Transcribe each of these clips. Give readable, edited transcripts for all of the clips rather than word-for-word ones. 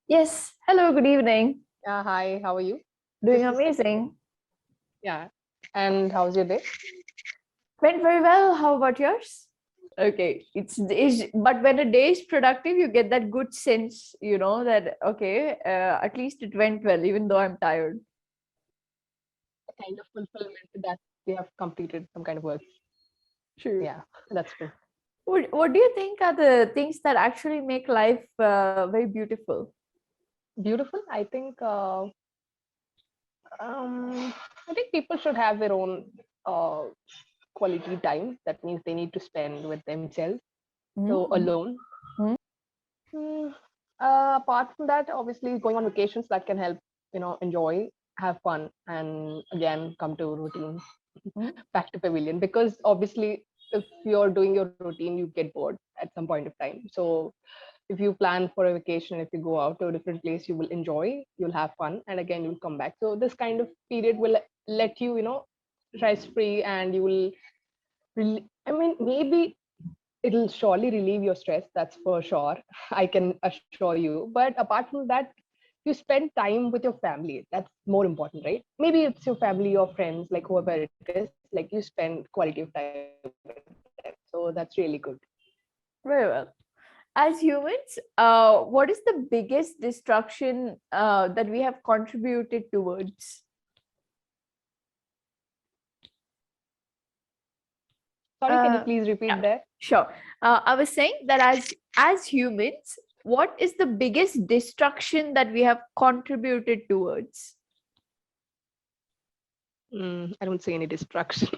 Yes. Hello, good evening. Yeah, hi, how are you? Doing Just a second. amazing. Yeah. And how's your day? Went very well. How about yours? Okay. But when a day is productive, you get that good sense, that okay, at least it went well, even though I'm tired. A kind of fulfillment that we have completed some kind of work. True. Yeah, that's true. What do you think are the things that actually make life very beautiful? Beautiful. I think people should have their own uh, quality time. That means they need to spend with themselves. So Mm-hmm. alone. Hmm. Apart from that, obviously going on vacations that can help, enjoy, have fun, and again come to routine, back to pavilion. Because obviously, if you're doing your routine, you get bored at some point of time. So if you plan for a vacation, if you go out to a different place, you will enjoy, you'll have fun, and again you'll come back. So this kind of period will let you, stress free, and you will. I mean, maybe it'll surely relieve your stress, that's for sure. I can assure you. But apart from that, you spend time with your family. That's more important, right? Maybe it's your family or friends, like whoever it is, like you spend quality of time with them. So that's really good. Very well. As humans, what is the biggest destruction that we have contributed towards? Sorry, can you Uh, please repeat yeah, that? sure. I was saying that as humans, what is the biggest destruction that we have contributed towards? I don't see any destruction.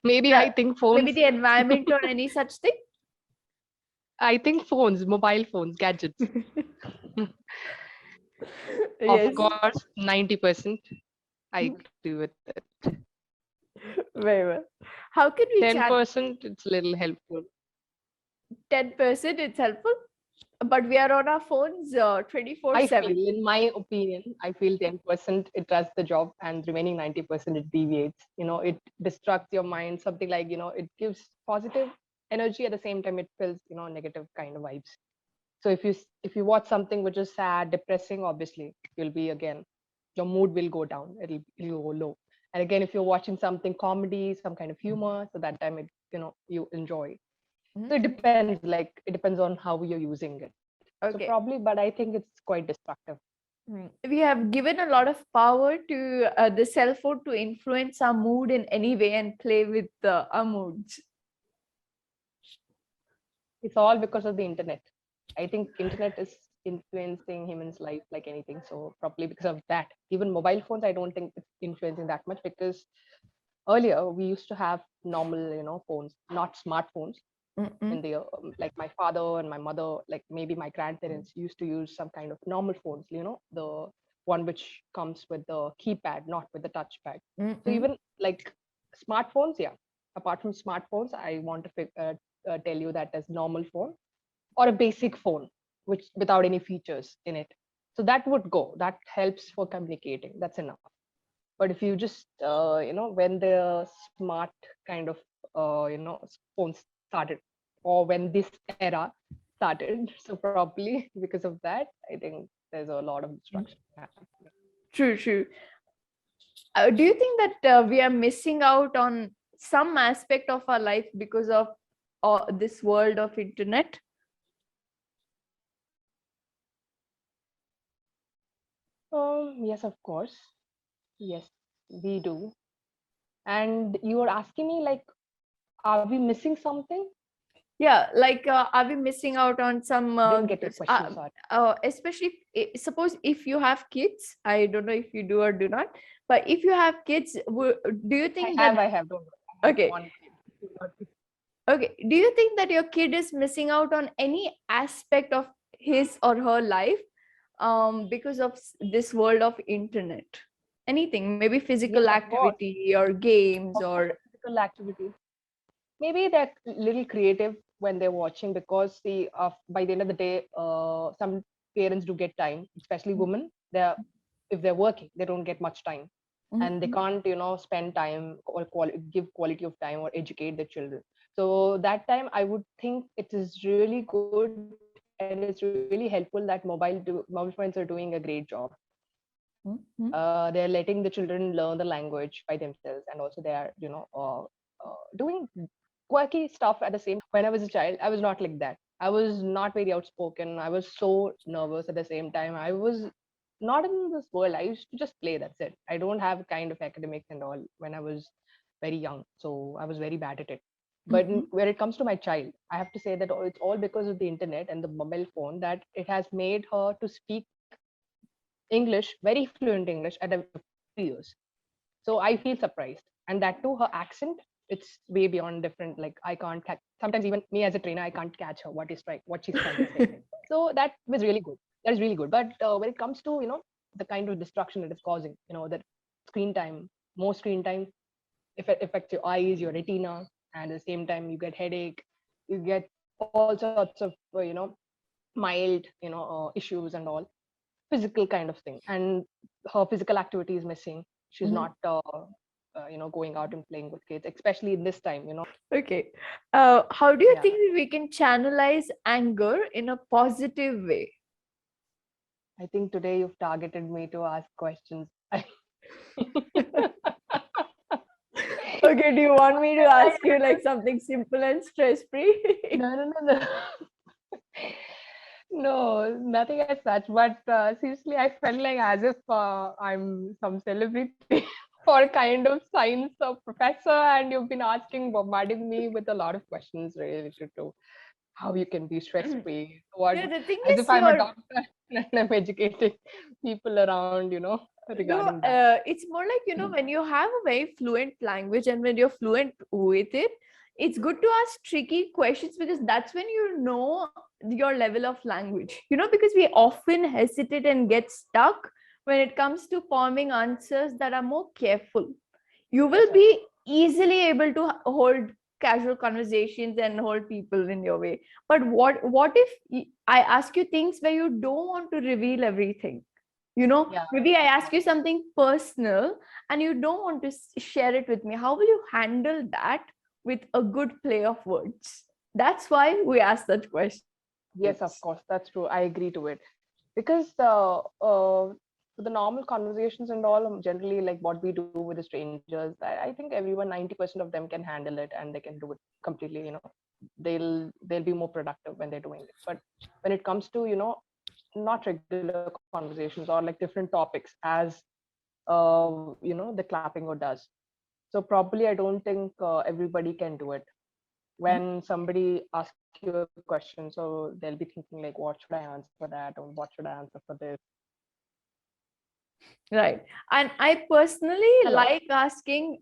Maybe Uh, I think Maybe phones. the environment or any such thing? I think phones, mobile phones, gadgets. Of Yes, course, 90%. I agree with it. very well. How can we chat 10%, it's a little helpful. 10%? It's helpful, but we are on our phones 24 I 7. feel, in my opinion, I feel 10% it does the job and remaining 90% it deviates. It distracts your mind, something like, it gives positive energy at the same time it feels, negative kind of vibes. So if you watch something which is sad, depressing, obviously you'll be again, your mood will go down. It'll go low. And again, if you're watching something comedy, some kind of humor, so that time you enjoy. So it depends. Like it depends on how you're using it. So Okay. probably, but I think it's quite destructive. We have given a lot of power to the cell phone to influence our mood in any way and play with our moods. It's all because of the internet. I think internet is influencing humans' life like anything. So probably because of that. Even mobile phones, I don't think it's influencing that much because earlier we used to have normal, phones, not smartphones. Mm-mm. In the like my father and my mother, like maybe my grandparents used to use some kind of normal phones, the one which comes with the keypad, not with the touchpad. So Mm-mm. even like smartphones, yeah. Apart from smartphones, I want to tell you that as normal phone or a basic phone, which without any features in it. So that would go. That helps for communicating. That's enough. But if you just when the smart kind of phones started, or when this era started, so probably because of that, I think there's a lot of destruction happening. True, true. Do you think that we are missing out on some aspect of our life because of this world of internet? Yes, of course. Yes, we do. And you are asking me, like, are we missing something? Yeah, like are we missing out on some I didn't get your question, sorry. especially suppose if you have kids, I don't know if you do or do not, but if you have kids, do you think that I have, don't worry. I have okay, one kid. okay, do you think that your kid is missing out on any aspect of his or her life because of this world of internet? Anything, maybe physical Yes, of course. activity or games Of course, or physical activity. Maybe they're little creative when they're watching because see, by the end of the day, some parents do get time, especially women. They're if they're working, they don't get much time, and they Mhm. can't spend time or give quality of time or educate their children. So that time, I would think it is really good and it's really helpful that mobile phones are doing a great job. Mhm. They're letting the children learn the language by themselves, and also they are, doing quirky stuff at the same. When I was a child, I was not like that. I was not very outspoken. I was so nervous at the same time. I was not in this world. I used to just play. That's it. I don't have kind of academics and all when I was very young. So I was very bad at it. But Mhm. when it comes to my child, I have to say that it's all because of the internet and the mobile phone that it has made her to speak English, very fluent English at a 3 years. So I feel surprised. And that too, her accent, it's way beyond different. Like I can't catch, sometimes even me as a trainer, I can't catch her, what she's trying to say. So that was really good. That is really good. But when it comes to, the kind of destruction that it's causing, that screen time, more screen time, if it affects your eyes, your retina, and at the same time you get headache, you get all sorts of, mild, issues and all physical kind of thing, and her physical activity is missing. She's Mhm. not going out and playing with kids, especially in this time. Okay. How do you Yeah, think that we can channelize anger in a positive way? I think today you've targeted me to ask questions. Okay, do you want me to ask you like something simple and stress free? No, no, no, no. No, nothing as such. But seriously, I felt like as if I'm some celebrity or kind of science professor, and you've been bombarding me with a lot of questions related to how you can be stress free. What, Yeah, the thing as is, if I'm a doctor and I'm educating people around, no, regarding that. it's more like, when you have a very fluent language and when you're fluent with it, it's good to ask tricky questions because that's when you know your level of language, because we often hesitate and get stuck when it comes to forming answers that are more careful. You Yes, will be easily able to hold casual conversations and hold people in your way. But what if I ask you things where you don't want to reveal everything? yeah, Maybe I of ask course. you something personal and you don't want to share it with me. How will you handle that with a good play of words? That's why we ask such questions. Yes, of course. That's true. I agree to it. Because for the normal conversations and all, generally like what we do with the strangers, I think everyone, 90% of them can handle it and they can do it completely. They'll be more productive when they're doing it. But when it comes to not regular conversations or like different topics, as the clapping does. So probably I don't think everybody can do it. When somebody asks you a question, so they'll be thinking like, what should I answer for that, or what should I answer for this? Right. And I personally Hello. like asking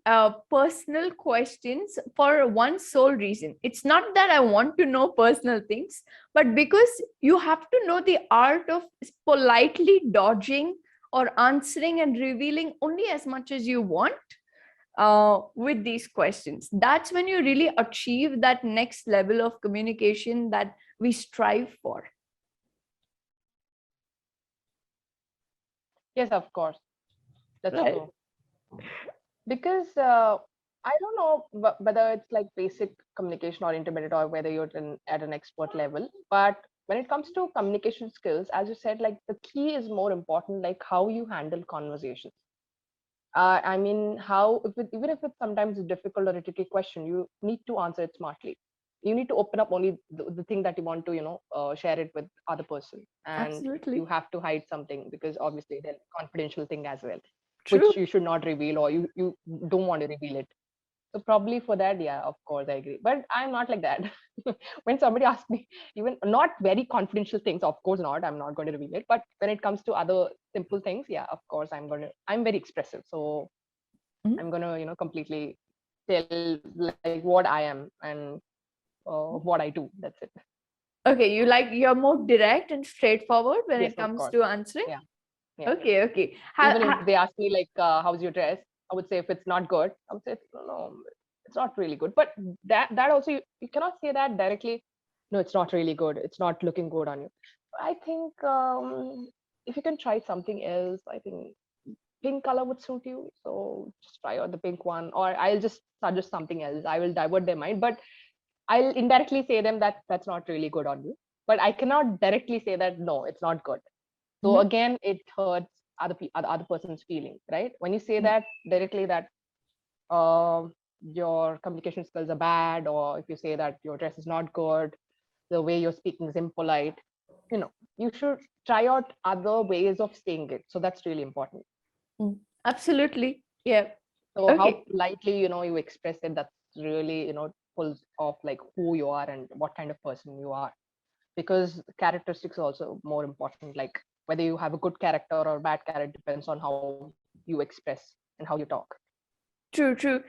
personal questions for one sole reason. It's not that I want to know personal things, but because you have to know the art of politely dodging or answering and revealing only as much as you want with these questions. That's when you really achieve that next level of communication that we strive for. Yes, of course, that's Right. true. Because I don't know whether it's like basic communication or intermediate, or whether you're at an expert level. But when it comes to communication skills, as you said, like the key is more important, like how you handle conversations. I mean, even if it's sometimes a difficult or a tricky question, you need to answer it smartly. You need to open up only the thing that you want to, share it with other person, and you Absolutely. have to hide something because obviously there's confidential thing as well, True. which you should not reveal, or you don't want to reveal it. So probably for that, yeah, of course, I agree. But I'm not like that. When somebody asks me, even not very confidential things, of course not. I'm not going to reveal it. But when it comes to other simple things, yeah, of course, I'm very expressive. So Mhm. I'm gonna, completely tell like what I am and what I do. That's it. Okay, you're more direct and straightforward when Yes, it of comes course. to answering. Yeah, yeah. Okay, okay. Even if they ask me like, how's your dress? I would say if it's not good, I would say no, it's not really good. But that also you cannot say that directly. No, it's not really good. It's not looking good on you. I think if you can try something else, I think pink color would suit you. So just try out the pink one, or I'll just suggest something else. I will divert their mind, but I'll indirectly say them that that's not really good on you. but I cannot directly say that no, it's not good. So Mhm. again, it hurts other person's feelings, right? When you say Mm. that directly that uh, your communication skills are bad, or if you say that your dress is not good, the way you're speaking is impolite, you know, you should try out other ways of saying it. So that's really important. Mm. Absolutely. Yeah. So how Okay. politely, you know, you express it, that's really, you know, pulls off like who you are and what kind of person you are. Because characteristics are also more important. Like whether you have a good character or a bad character depends on how you express and how you talk. True, true.